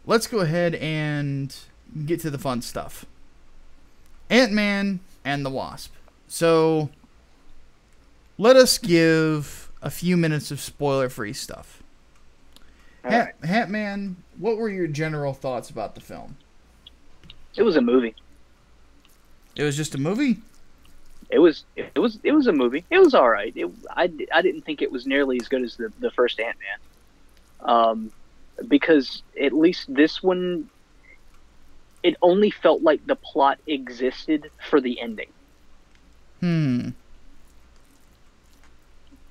let's go ahead and get to the fun stuff. Ant-Man and the Wasp. So, let us give a few minutes of spoiler-free stuff. Right. Hatman, what were your general thoughts about the film? It was a movie. It was just a movie? It was a movie. It was all right. I didn't think it was nearly as good as the first Ant-Man. Because at least this one, it only felt like the plot existed for the ending.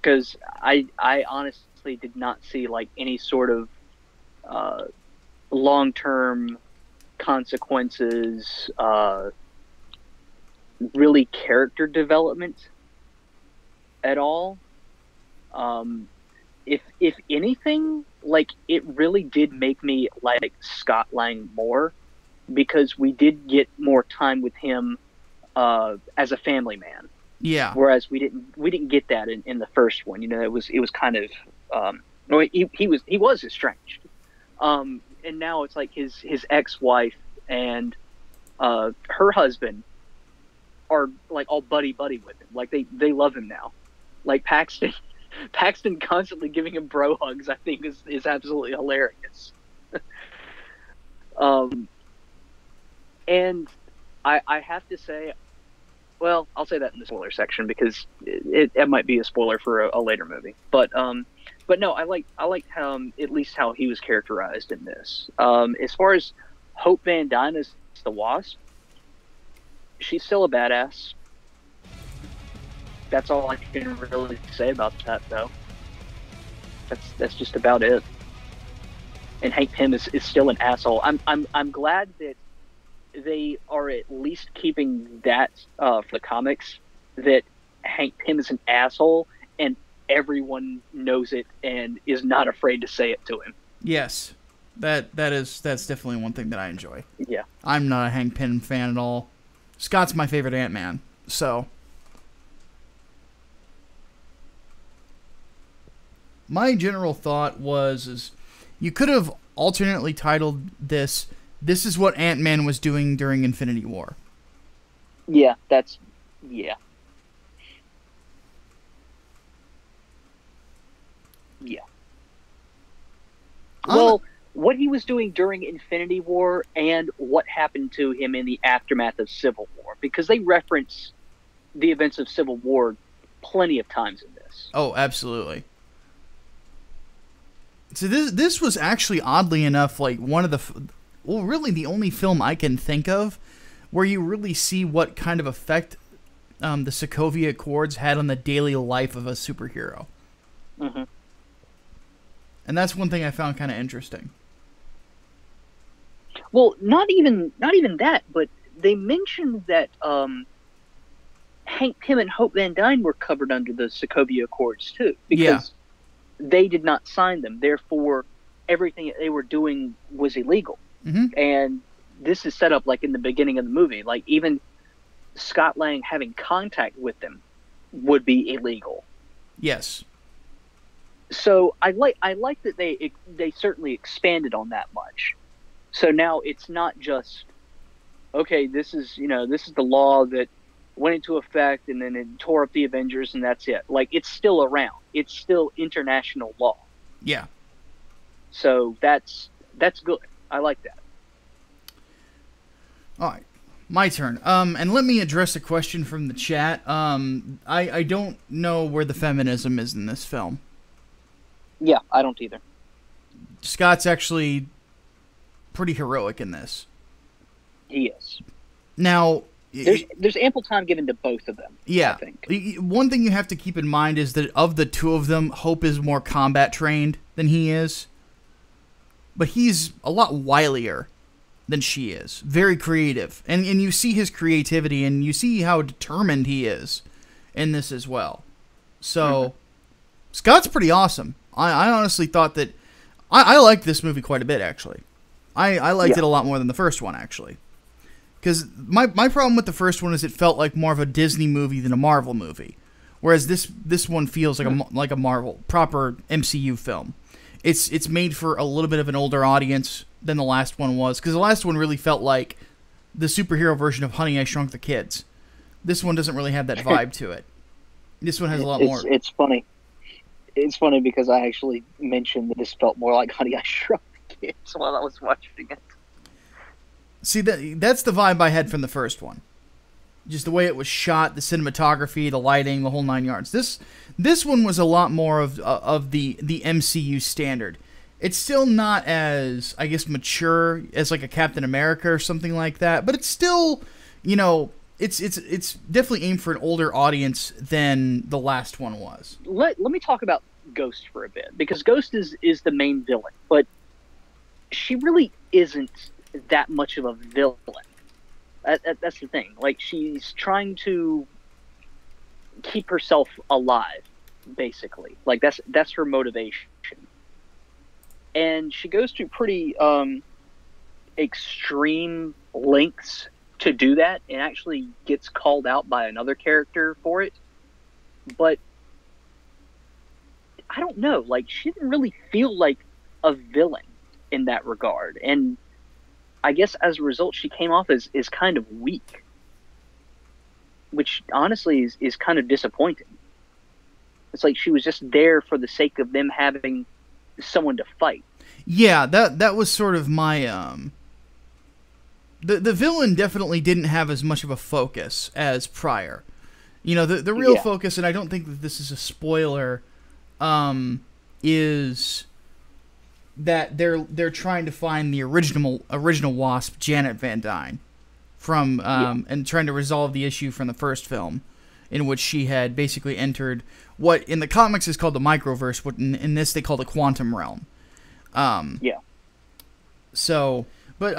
Because I honestly did not see like any sort of long-term consequences, really character development at all. If anything, like it really did make me like Scott Lang more, because we did get more time with him as a family man. Yeah. Whereas we didn't get that in the first one. You know, it was kind of he was estranged. And now it's like his ex-wife and her husband are like all buddy with him. Like they love him now. Like Paxton constantly giving him bro hugs, I think is absolutely hilarious. And I have to say, well, I'll say that in the spoiler section because it might be a spoiler for a later movie. But no, I like at least how he was characterized in this. As far as Hope Van Dyne as the Wasp, she's still a badass. That's all I can really say about that, though. That's just about it. And Hank Pym is still an asshole. I'm glad that they are at least keeping that for the comics, that Hank Pym is an asshole and everyone knows it and is not afraid to say it to him. Yes. That's definitely one thing that I enjoy. Yeah. I'm not a Hank Pym fan at all. Scott's my favorite Ant-Man, so my general thought is you could have alternately titled this is what Ant-Man was doing during Infinity War. Yeah, yeah. Well, what he was doing during Infinity War and what happened to him in the aftermath of Civil War, because they reference the events of Civil War plenty of times in this. Oh, absolutely. So this was actually, oddly enough, like one of really the only film I can think of where you really see what kind of effect the Sokovia Accords had on the daily life of a superhero. Mm-hmm. And that's one thing I found kind of interesting. Well, not even that, but they mentioned that Hank Pym and Hope Van Dyne were covered under the Sokovia Accords too, because they did not sign them. Therefore, everything that they were doing was illegal. Mm-hmm. And this is set up like in the beginning of the movie. Like even Scott Lang having contact with them would be illegal. Yes. So I like that they certainly expanded on that much. So now it's not just, okay, this is the law that went into effect and then it tore up the Avengers and that's it. Like it's still around. It's still international law. Yeah. So that's good. I like that. All right. My turn. And let me address a question from the chat. I don't know where the feminism is in this film. Yeah, I don't either. Scott's actually pretty heroic in this. He is. Now, there's ample time given to both of them. Yeah. I think. One thing you have to keep in mind is that of the two of them, Hope is more combat trained than he is. But he's a lot wilier than she is. Very creative. And you see his creativity and you see how determined he is in this as well. So, Scott's pretty awesome. I honestly thought that... I liked this movie quite a bit, actually. I liked it a lot more than the first one, actually. Because my problem with the first one is it felt like more of a Disney movie than a Marvel movie. Whereas this one feels like a Marvel, proper MCU film. It's made for a little bit of an older audience, than the last one was, because the last one really felt like the superhero version of Honey, I Shrunk the Kids. This one doesn't really have that vibe to it. This one has a lot more. It's funny. It's funny because I actually mentioned that this felt more like Honey, I Shrunk the Kids while I was watching it. See, that's the vibe I had from the first one. Just the way it was shot, the cinematography, the lighting, the whole 9 yards. This one was a lot more of the MCU standard. It's still not as, I guess, mature as like a Captain America or something like that, but it's still, you know, it's definitely aimed for an older audience than the last one was. Let me talk about Ghost for a bit, because Ghost is the main villain, but she really isn't that much of a villain. That's the thing. Like, she's trying to keep herself alive, basically. Like, that's her motivation. And she goes to pretty extreme lengths to do that, and actually gets called out by another character for it. But I don't know. Like, she didn't really feel like a villain in that regard. And I guess as a result, she came off as kind of weak, which honestly is kind of disappointing. It's like she was just there for the sake of them having someone to fight. Yeah, that was sort of my the villain definitely didn't have as much of a focus as prior. You know, the real focus, and I don't think that this is a spoiler, is that they're trying to find the original Wasp, Janet Van Dyne, from and trying to resolve the issue from the first film, in which she had basically entered what in the comics is called the microverse, what in this they call the quantum realm. So, but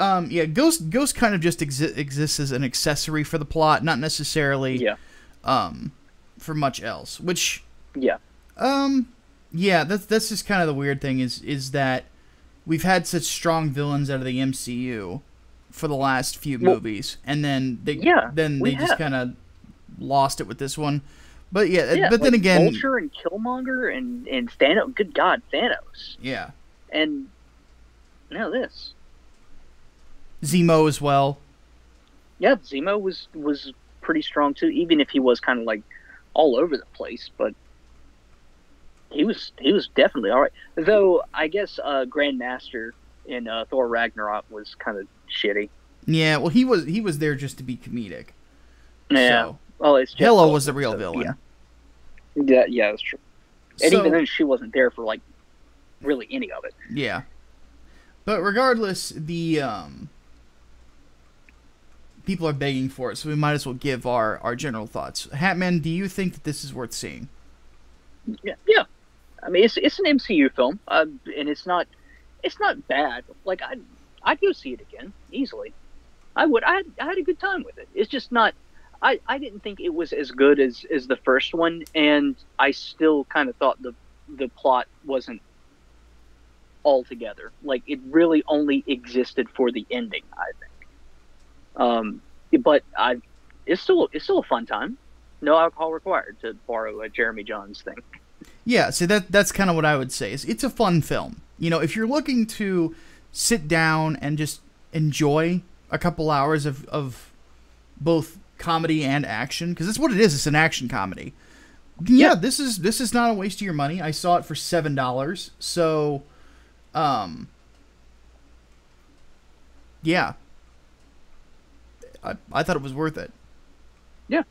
Ghost kind of just exists as an accessory for the plot, not necessarily for much else. Which that's just kind of the weird thing is that we've had such strong villains out of the MCU for the last few movies, and then they just kind of lost it with this one. But but then again, Vulture and Killmonger and Thanos. Good God, Thanos. Yeah. And now this. Zemo as well. Yeah, Zemo was pretty strong too, even if he was kind of like all over the place, but he was definitely all right. Though I guess Grandmaster in Thor Ragnarok was kind of shitty. Yeah, well he was there just to be comedic. Yeah. So, well, it's Hela was the real villain. Yeah, that's true. And even then, she wasn't there for like really any of it. Yeah. But regardless, the people are begging for it, so we might as well give our general thoughts. Hatman, do you think that this is worth seeing? Yeah. I mean, it's an MCU film, and it's not bad. Like I'd go see it again easily. I would. I had a good time with it. It's just not. I didn't think it was as good as the first one, and I still kind of thought the plot wasn't all together. Like, it really only existed for the ending, I think. But it's still a fun time. No alcohol required, to borrow a Jeremy Johns thing. Yeah, so that's kind of what I would say. It's a fun film. You know, if you're looking to sit down and just enjoy a couple hours of both comedy and action, because that's what it is. It's an action comedy. Yeah, this is not a waste of your money. I saw it for $7, so yeah, I thought it was worth it. Yeah,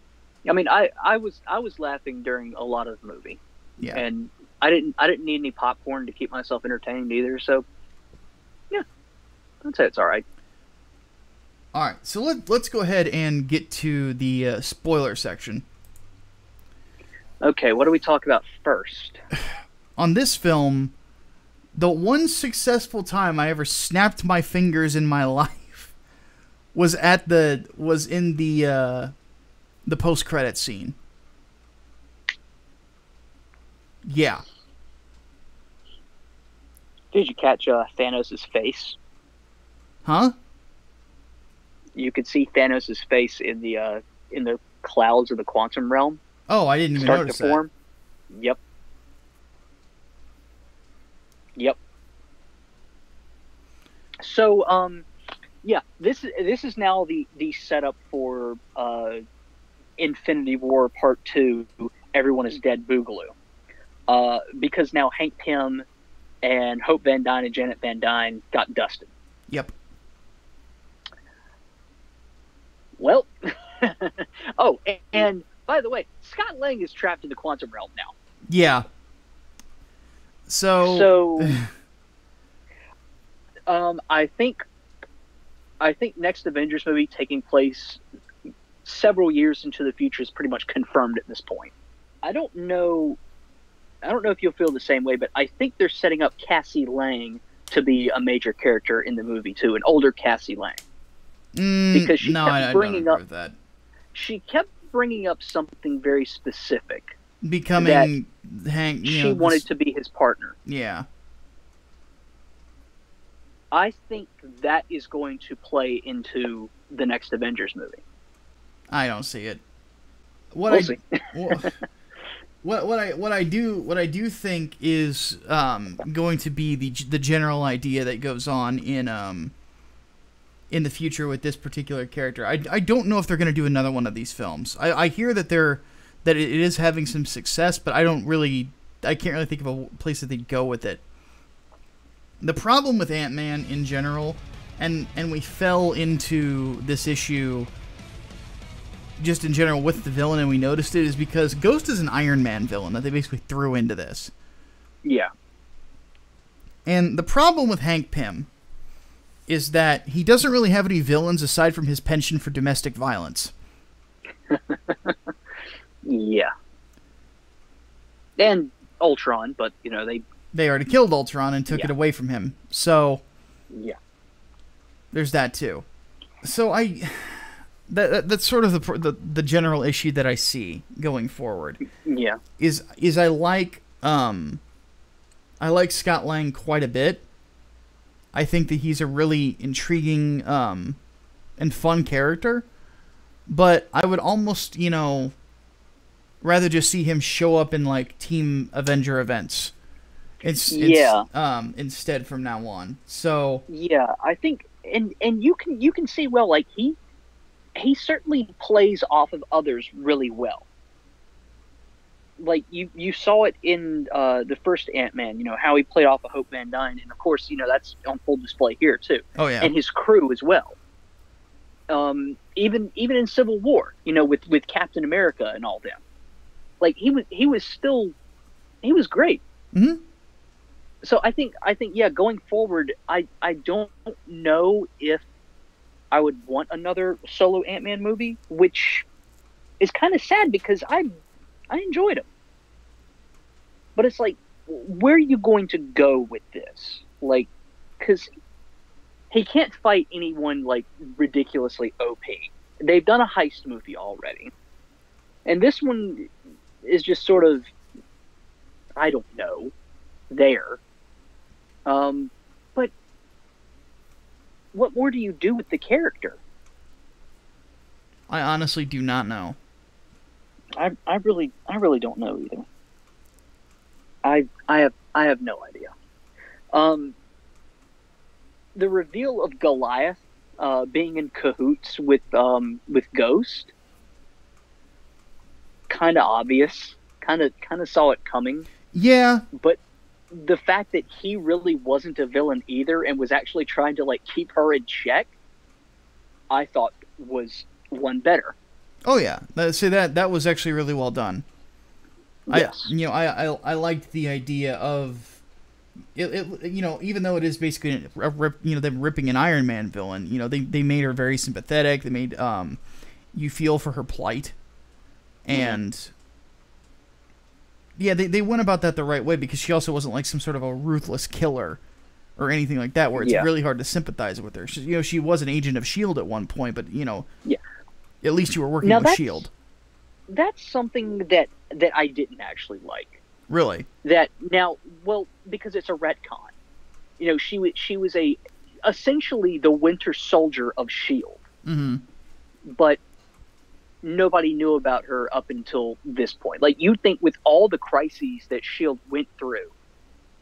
I mean, I was laughing during a lot of the movie. Yeah, and I didn't need any popcorn to keep myself entertained either. So yeah, I'd say it's all right. All right, so let's go ahead and get to the spoiler section. Okay, what do we talk about first? On this film, the one successful time I ever snapped my fingers in my life was in the post-credit scene. Yeah. Did you catch Thanos' face? Huh? You could see Thanos' face in the clouds of the quantum realm. Oh, I didn't even notice to form. That. Yep. So, yeah, this is now the setup for Infinity War Part 2, Everyone is Dead Boogaloo. Because now Hank Pym and Hope Van Dyne and Janet Van Dyne got dusted. Yep. Well, oh, and by the way, Scott Lang is trapped in the quantum realm now. Yeah. So I think next Avengers movie taking place several years into the future is pretty much confirmed at this point. I don't know if you'll feel the same way, but I think they're setting up Cassie Lang to be a major character in the movie too, an older Cassie Lang. Because she kept bringing up that. She kept bringing up something very specific. Becoming Hank. She wanted to be his partner. Yeah. I think that is going to play into the next Avengers movie. I don't see it. We'll see. What I do think is going to be the general idea that goes on in the future with this particular character. I don't know if they're going to do another one of these films. I hear that it is having some success, but I can't really think of a place that they'd go with it. The problem with Ant-Man in general, and we fell into this issue just in general with the villain, and we noticed it, is because Ghost is an Iron Man villain that they basically threw into this. Yeah. And the problem with Hank Pym is that he doesn't really have any villains aside from his penchant for domestic violence. Yeah. And Ultron, but, they already killed Ultron and took it away from him. So, yeah. There's that too. So that's sort of the general issue that I see going forward. Yeah. Is I like Scott Lang quite a bit. I think that he's a really intriguing and fun character, but I would almost, rather just see him show up in like Team Avenger events. Instead from now on. So yeah, I think and you can see, well, like he certainly plays off of others really well. Like you saw it in the first Ant-Man, how he played off of Hope Van Dyne, and of course, that's on full display here too. Oh yeah, and his crew as well. Even in Civil War, with Captain America and all them, like he was great. Mm-hmm. So I think yeah, going forward, I don't know if I would want another solo Ant-Man movie, which is kind of sad because I enjoyed him. But it's like, where are you going to go with this? Like, because he can't fight anyone like ridiculously OP. They've done a heist movie already, and this one is just sort of, I don't know, there. But what more do you do with the character? I honestly do not know. I really don't know either. I have no idea. The reveal of Goliath being in cahoots with Ghost, kind of obvious. Kind of saw it coming. Yeah, but the fact that he really wasn't a villain either and was actually trying to like keep her in check, I thought was one better. Oh yeah, that was actually really well done. Yes. I liked the idea of it. Even though it is basically them ripping an Iron Man villain. They made her very sympathetic. They made you feel for her plight, and yeah, they went about that the right way because she also wasn't like some sort of a ruthless killer or anything like that, where it's really hard to sympathize with her. She was an agent of S.H.I.E.L.D. at one point, but at least you were working with S.H.I.E.L.D. That's something that I didn't actually like. Really? Because it's a retcon. She was essentially the Winter Soldier of S.H.I.E.L.D. Mm-hmm. But nobody knew about her up until this point. Like, you'd think with all the crises that S.H.I.E.L.D. went through,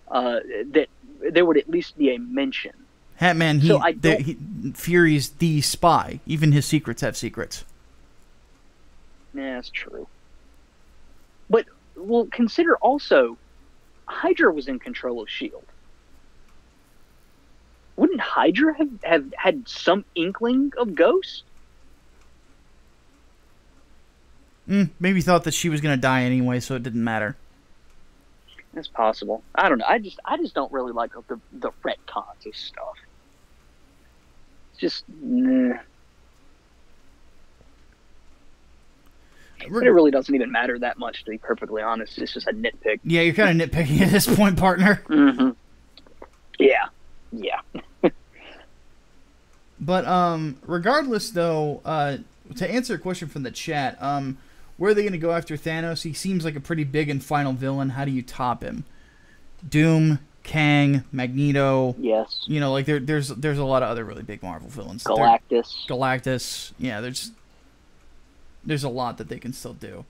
that there would at least be a mention Hatman, So I don't- Fury's the spy. Even his secrets have secrets. Yeah, that's true. But, well, consider also, Hydra was in control of S.H.I.E.L.D. Wouldn't Hydra have had some inkling of Ghost? Maybe thought that she was going to die anyway, so it didn't matter. That's possible. I don't know. I just don't really like the retcons of stuff. It's just, nah. But it really doesn't even matter that much, to be perfectly honest. It's just a nitpick. Yeah, you're kind of nitpicking at this point, partner. Mm-hmm. Yeah. Yeah. But regardless, though, to answer a question from the chat, where are they going to go after Thanos? He seems like a pretty big and final villain. How do you top him? Doom, Kang, Magneto. Yes. You know, like there's a lot of other really big Marvel villains. Galactus. Galactus. Yeah, there's a lot that they can still do.